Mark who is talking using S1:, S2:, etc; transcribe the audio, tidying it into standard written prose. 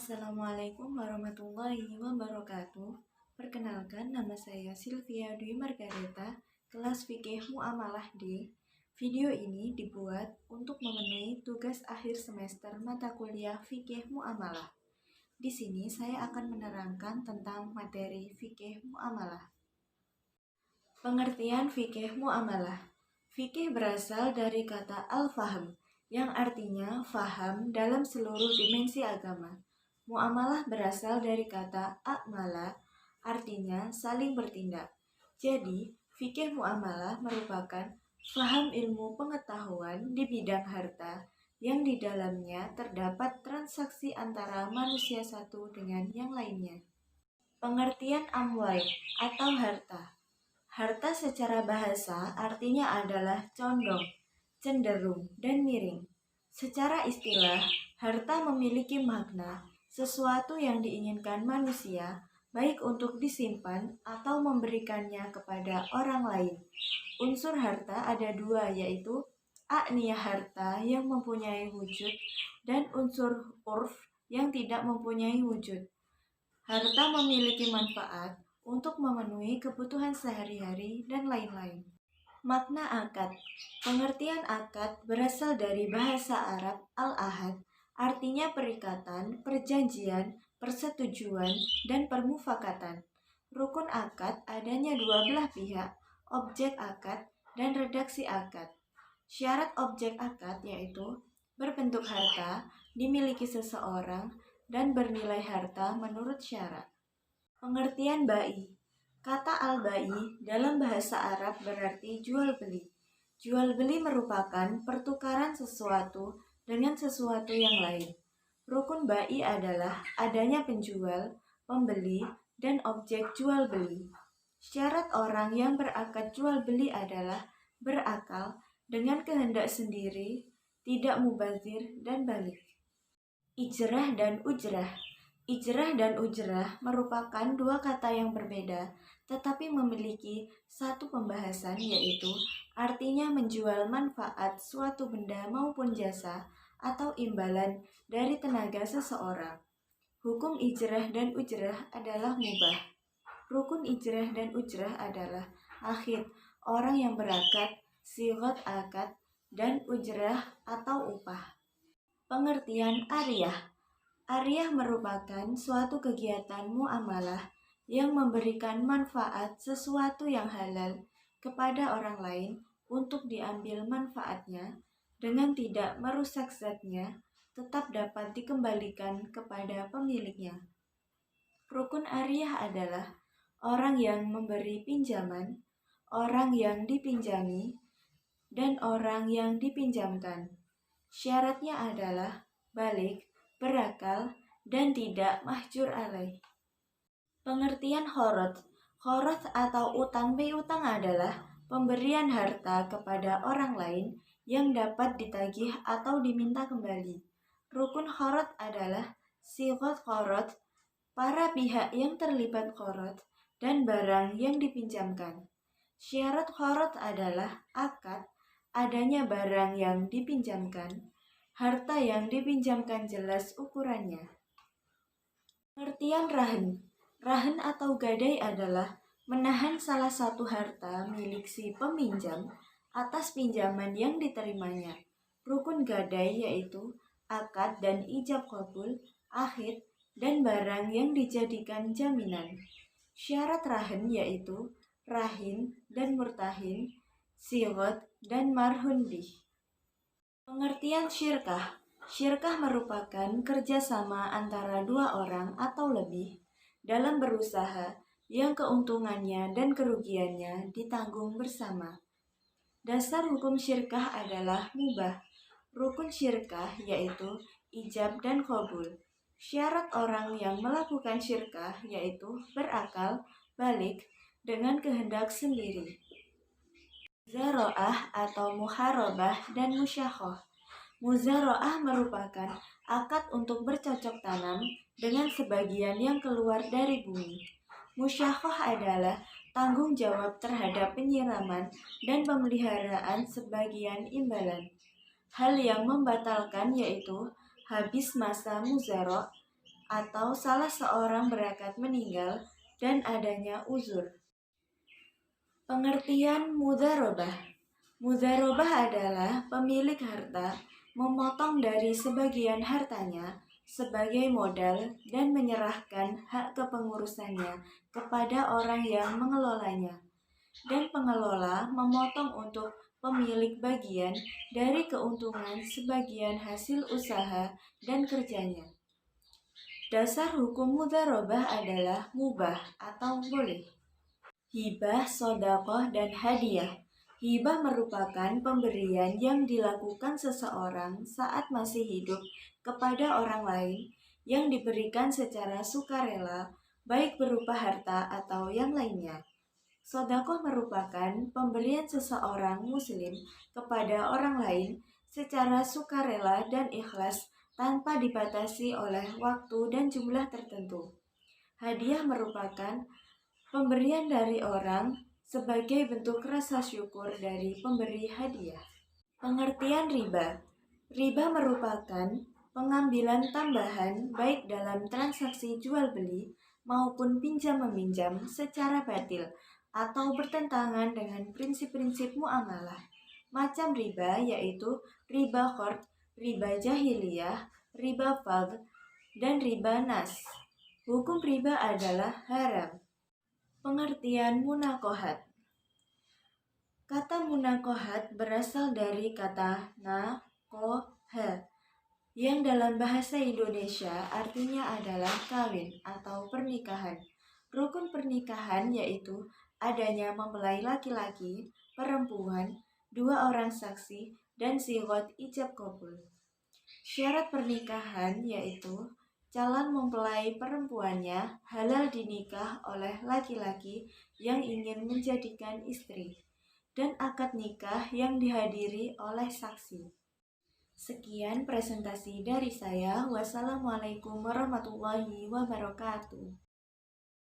S1: Assalamualaikum warahmatullahi wabarakatuh. Perkenalkan, nama saya Sylvia Dwi Margareta, kelas Fikih Muamalah D. Video ini dibuat untuk memenuhi tugas akhir semester mata kuliah Fikih Muamalah. Di sini saya akan menerangkan tentang materi Fikih Muamalah. Pengertian Fikih Muamalah. Fikih berasal dari kata al-fahm, yang artinya faham dalam seluruh dimensi agama. Muamalah berasal dari kata a'mala, artinya saling bertindak. Jadi, fikih muamalah merupakan faham ilmu pengetahuan di bidang harta yang di dalamnya terdapat transaksi antara manusia satu dengan yang lainnya. Pengertian amwal atau harta. Harta secara bahasa artinya adalah condong, cenderung, dan miring. Secara istilah, harta memiliki makna sesuatu yang diinginkan manusia, baik untuk disimpan atau memberikannya kepada orang lain. Unsur harta ada dua, yaitu a'niyah harta yang mempunyai wujud dan unsur urf yang tidak mempunyai wujud. Harta memiliki manfaat untuk memenuhi kebutuhan sehari-hari dan lain-lain. Makna akad. Pengertian akad berasal dari bahasa Arab al-ahad, artinya perikatan, perjanjian, persetujuan, dan permufakatan. Rukun akad adanya dua belah pihak, objek akad dan redaksi akad. Syarat objek akad yaitu berbentuk harta, dimiliki seseorang, dan bernilai harta menurut syarat. Pengertian bai. Kata al-bai dalam bahasa Arab berarti jual beli. Jual beli merupakan pertukaran sesuatu dengan sesuatu yang lain. Rukun bai adalah adanya penjual, pembeli, dan objek jual beli. Syarat orang yang berakad jual beli adalah berakal, dengan kehendak sendiri, tidak mubazir, dan balik. Ijrah dan ujrah. Ijrah dan ujrah merupakan dua kata yang berbeda, tetapi memiliki satu pembahasan, yaitu artinya menjual manfaat suatu benda maupun jasa atau imbalan dari tenaga seseorang. Hukum ijrah dan ujrah adalah mubah. Rukun ijrah dan ujrah adalah akhir, orang yang berakad, sigot akad, dan ujrah atau upah. Pengertian ariyah. Ariyah merupakan suatu kegiatan muamalah yang memberikan manfaat sesuatu yang halal kepada orang lain untuk diambil manfaatnya dengan tidak merusak zatnya, tetap dapat dikembalikan kepada pemiliknya. Rukun ariyah adalah orang yang memberi pinjaman, orang yang dipinjami, dan orang yang dipinjamkan. Syaratnya adalah balik, berakal, dan tidak mahjur alaih. Pengertian khorot. Khorot atau utang piutang adalah pemberian harta kepada orang lain yang dapat ditagih atau diminta kembali. Rukun khorot adalah sigot khorot, para pihak yang terlibat khorot, dan barang yang dipinjamkan. Syarat khorot adalah akad, adanya barang yang dipinjamkan, harta yang dipinjamkan jelas ukurannya. Pengertian rahan. Rahan atau gadai adalah menahan salah satu harta milik si peminjam atas pinjaman yang diterimanya. Rukun gadai yaitu akad dan ijab qabul, akhid, dan barang yang dijadikan jaminan. Syarat rahan yaitu rahin dan murtahin, sigot, dan marhun bih. Pengertian syirkah. Syirkah merupakan kerjasama antara dua orang atau lebih dalam berusaha yang keuntungannya dan kerugiannya ditanggung bersama. Dasar hukum syirkah adalah mubah. Rukun syirkah yaitu ijab dan qabul. Syarat orang yang melakukan syirkah yaitu berakal, balik, dengan kehendak sendiri. Muzaro'ah atau muharobah dan musyakoh. Muzaro'ah merupakan akad untuk bercocok tanam dengan sebagian yang keluar dari bumi. Musyakoh adalah tanggung jawab terhadap penyiraman dan pemeliharaan sebagian imbalan. Hal yang membatalkan yaitu habis masa muzaro' atau salah seorang berakat meninggal dan adanya uzur. Pengertian mudharabah. Mudharabah adalah pemilik harta memotong dari sebagian hartanya sebagai modal dan menyerahkan hak kepengurusannya kepada orang yang mengelolanya. Dan pengelola memotong untuk pemilik bagian dari keuntungan sebagian hasil usaha dan kerjanya. Dasar hukum mudharabah adalah mubah atau boleh. Hibah, sodakoh, dan hadiah. Hibah merupakan pemberian yang dilakukan seseorang saat masih hidup kepada orang lain yang diberikan secara sukarela, baik berupa harta atau yang lainnya. Sodakoh merupakan pemberian seseorang muslim kepada orang lain secara sukarela dan ikhlas tanpa dibatasi oleh waktu dan jumlah tertentu. Hadiah merupakan pemberian dari orang sebagai bentuk rasa syukur dari pemberi hadiah. Pengertian riba. Riba merupakan pengambilan tambahan baik dalam transaksi jual beli maupun pinjam meminjam secara batil atau bertentangan dengan prinsip-prinsip muamalah. Macam riba yaitu riba qard, riba jahiliyah, riba fadl, dan riba nas. Hukum riba adalah haram. Pengertian munakohat. Kata munakohat berasal dari kata nakoha yang dalam bahasa Indonesia artinya adalah kawin atau pernikahan. Rukun pernikahan yaitu adanya mempelai laki-laki, perempuan, dua orang saksi, dan sigot ijab kabul. Syarat pernikahan yaitu calon mempelai perempuannya halal dinikah oleh laki-laki yang ingin menjadikan istri, dan akad nikah yang dihadiri oleh saksi. Sekian presentasi dari saya. Wassalamualaikum warahmatullahi wabarakatuh.